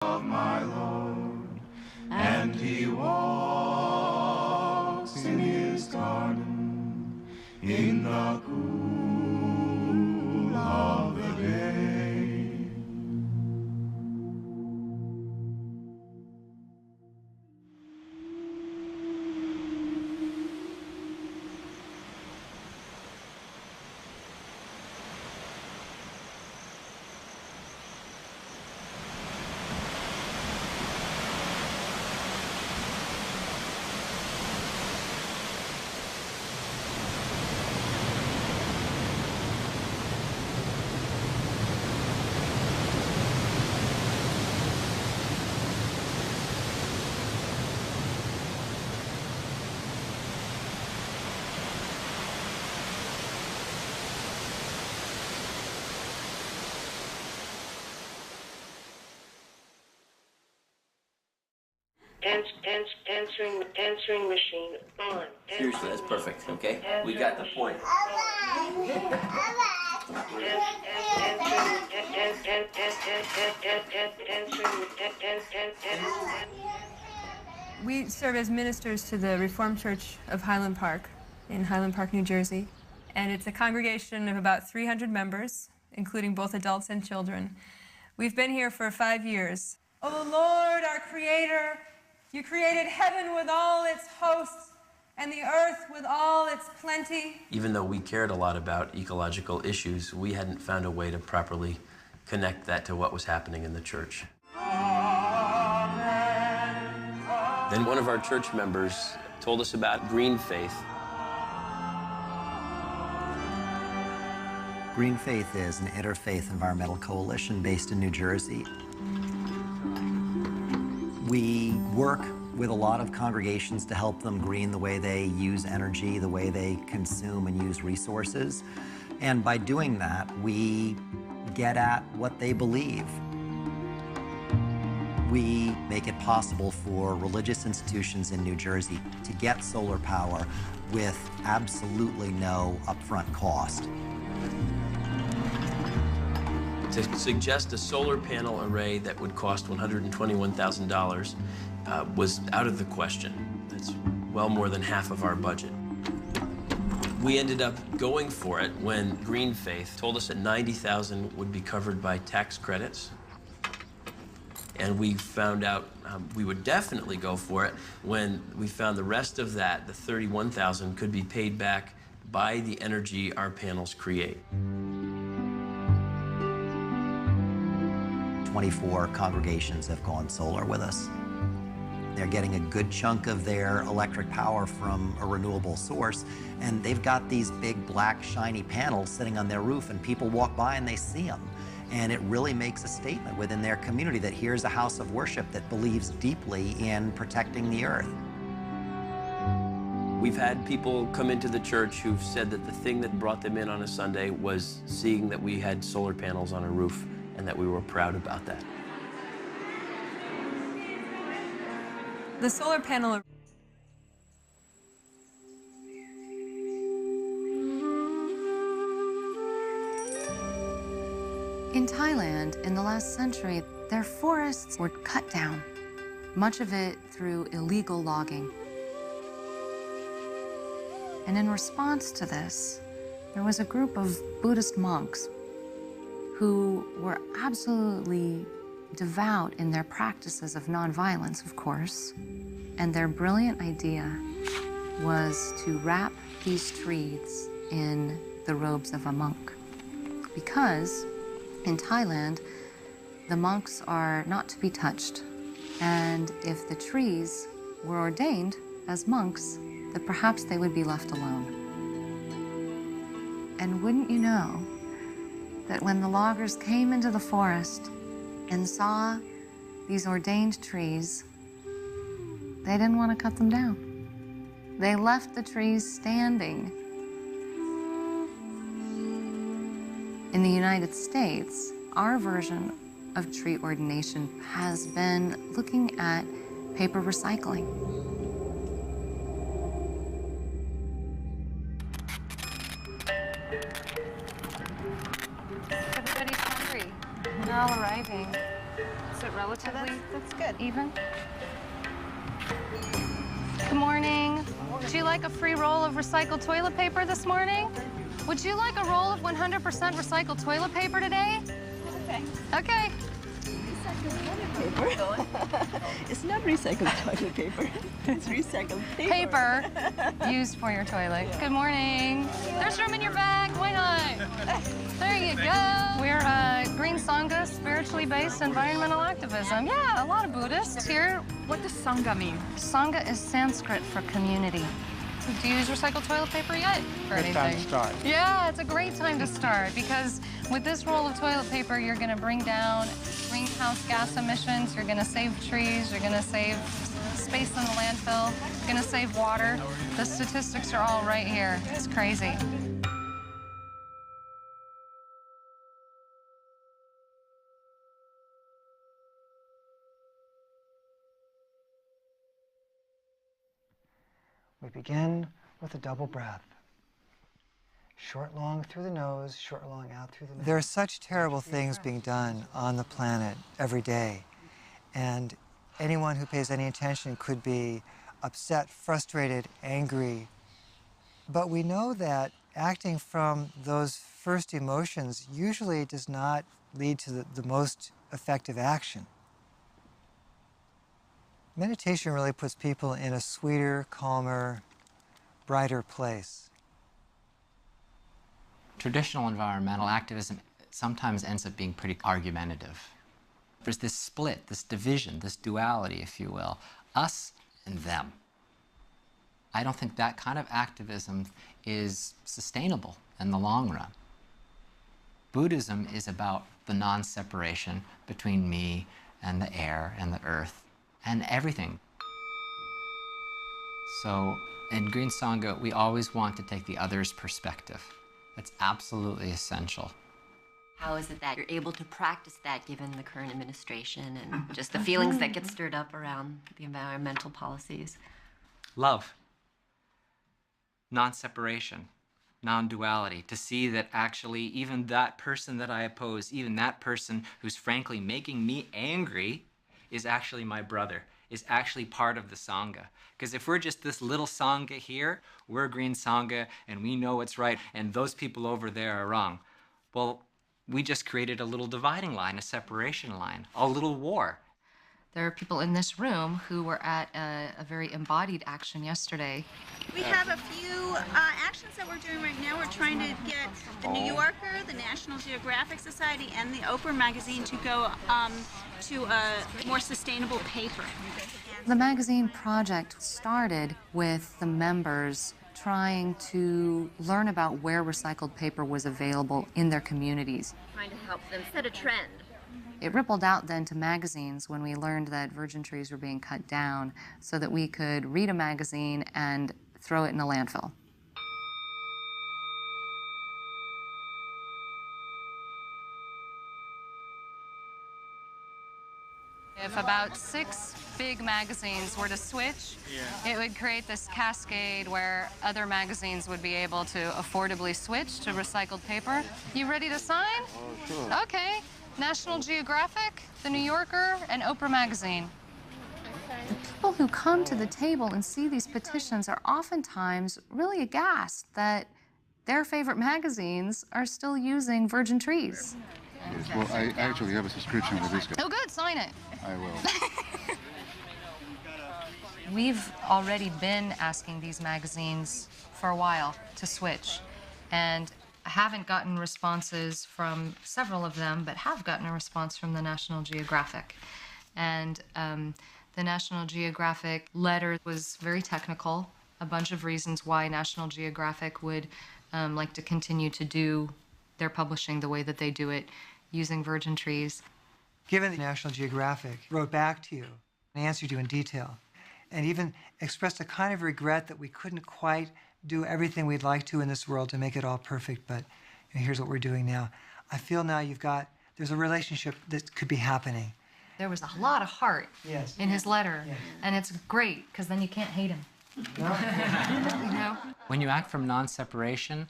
of my Lord, and he walks in his garden in the cool of the day. Answering machine on. Seriously, that's perfect, okay? We got the point. We serve as ministers to the Reformed Church of Highland Park in Highland Park, New Jersey. And it's a congregation of about 300 members, including both adults and children. We've been here for 5 years. Oh, Lord, our Creator, you created heaven with all its hosts and the earth with all its plenty. Even though we cared a lot about ecological issues, we hadn't found a way to properly connect that to what was happening in the church. Then one of our church members told us about Green Faith. Green Faith is an interfaith environmental coalition based in New Jersey. We work with a lot of congregations to help them green the way they use energy, the way they consume and use resources. And by doing that, we get at what they believe. We make it possible for religious institutions in New Jersey to get solar power with absolutely no upfront cost. To suggest a solar panel array that would cost $121,000 was out of the question. That's well more than half of our budget. We ended up going for it when Green Faith told us that $90,000 would be covered by tax credits. And we found out we would definitely go for it when we found the rest of that, the $31,000, could be paid back by the energy our panels create. 24 congregations have gone solar with us. They're getting a good chunk of their electric power from a renewable source, and they've got these big, black, shiny panels sitting on their roof, and people walk by and they see them. And it really makes a statement within their community that here's a house of worship that believes deeply in protecting the earth. We've had people come into the church who've said that the thing that brought them in on a Sunday was seeing that we had solar panels on a roof and that we were proud about that. The solar panel in Thailand, in the last century, their forests were cut down, much of it through illegal logging. And in response to this, there was a group of Buddhist monks who were absolutely devout in their practices of nonviolence, of course. And their brilliant idea was to wrap these trees in the robes of a monk. Because in Thailand, the monks are not to be touched. And if the trees were ordained as monks, that perhaps they would be left alone. And wouldn't you know that when the loggers came into the forest and saw these ordained trees, they didn't want to cut them down. They left the trees standing. In the United States, our version of tree ordination has been looking at paper recycling. Everybody's hungry. We're all arriving. So it relatively That's good. even? Good morning. Would you like a free roll of recycled toilet paper this morning? Would you like a roll of 100% recycled toilet paper today? Okay. Okay. Recycled toilet paper. It's not recycled toilet paper. It's recycled paper. Paper used for your toilet. Yeah. Good morning. There's room in your bag. Why not? There you go. We're Green Sangha, spiritually based environmental activism. Yeah, a lot of Buddhists here. What does Sangha mean? Sangha is Sanskrit for community. Do you use recycled toilet paper yet? Or Good anything? time to start. Yeah, it's a great time to start because with this roll of toilet paper, you're going to bring down greenhouse gas emissions, you're going to save trees, you're going to save space in the landfill, you're going to save water. The statistics are all right here. It's crazy. We begin with a double breath. Short, long through the nose, short, long out through the mouth. There are such terrible things being done on the planet every day. And anyone who pays any attention could be upset, frustrated, angry. But we know that acting from those first emotions usually does not lead to the most effective action. Meditation really puts people in a sweeter, calmer, brighter place. Traditional environmental activism sometimes ends up being pretty argumentative. There's this split, this division, this duality, if you will, us and them. I don't think that kind of activism is sustainable in the long run. Buddhism is about the non-separation between me and the air and the earth and everything. So in Green Sangha, we always want to take the other's perspective. That's absolutely essential. How is it that you're able to practice that given the current administration and just the feelings that get stirred up around the environmental policies? Love, non-separation, non-duality, to see that actually even that person that I oppose, even that person who's frankly making me angry is actually my brother, is actually part of the Sangha. Because if we're just this little Sangha here, we're Green Sangha and we know what's right and those people over there are wrong. Well, we just created a little dividing line, a separation line, a little war. There are people in this room who were at a very embodied action yesterday. We have a few actions that we're doing right now. We're trying to get the New Yorker, the National Geographic Society, and the Oprah magazine to go to a more sustainable paper. The magazine project started with the members trying to learn about where recycled paper was available in their communities. Trying to help them set a trend. It rippled out then to magazines when we learned that virgin trees were being cut down so that we could read a magazine and throw it in a landfill. If about 6 big magazines were to switch, it would create this cascade where other magazines would be able to affordably switch to recycled paper. You ready to sign? Oh, sure. Okay. National Geographic, The New Yorker, and Oprah magazine. The people who come to the table and see these petitions are oftentimes really aghast that their favorite magazines are still using virgin trees. Yes, well, I actually have a subscription for this guy. Oh, good, sign it. I will. We've already been asking these magazines for a while to switch, and I haven't gotten responses from several of them, but have gotten a response from the National Geographic. And the National Geographic letter was very technical, a bunch of reasons why National Geographic would like to continue to do their publishing the way that they do it, using virgin trees. Given that National Geographic wrote back to you and answered you in detail, and even expressed a kind of regret that we couldn't quite do everything we'd like to in this world to make it all perfect, but here's what we're doing now. I feel now there's a relationship that could be happening. There was a lot of heart in his letter, Yes. and it's great, because then you can't hate him. No? You know? When you act from non-separation,